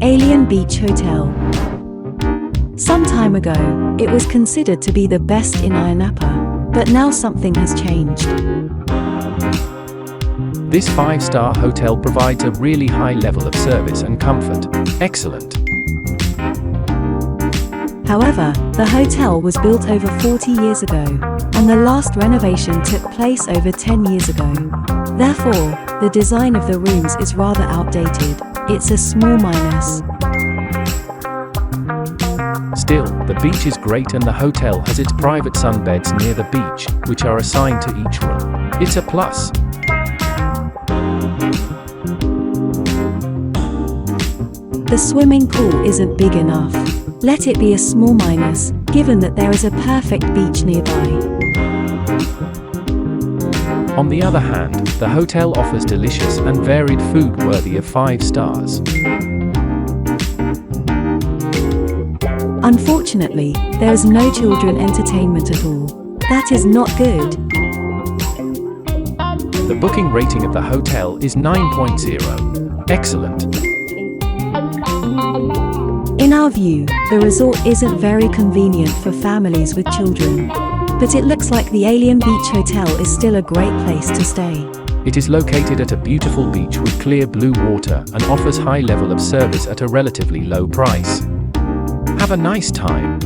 Alion Beach Hotel. Some time ago, it was considered to be the best in Ayia Napa, but now something has changed. This 5-star hotel provides a really high level of service and comfort. Excellent. However, the hotel was built over 40 years ago, and the last renovation took place over 10 years ago. Therefore, the design of the rooms is rather outdated. It's a small minus. Still, the beach is great and the hotel has its private sunbeds near the beach, which are assigned to each room. It's a plus. The swimming pool isn't big enough. Let it be a small minus, given that there is a perfect beach nearby. On the other hand, the hotel offers delicious and varied food worthy of 5 stars. Unfortunately, there is no children entertainment at all. That is not good. The booking rating of the hotel is 9.0. Excellent. In our view, the resort isn't very convenient for families with children. But it looks like the Alion Beach Hotel is still a great place to stay. It is located at a beautiful beach with clear blue water and offers high level of service at a relatively low price. Have a nice time.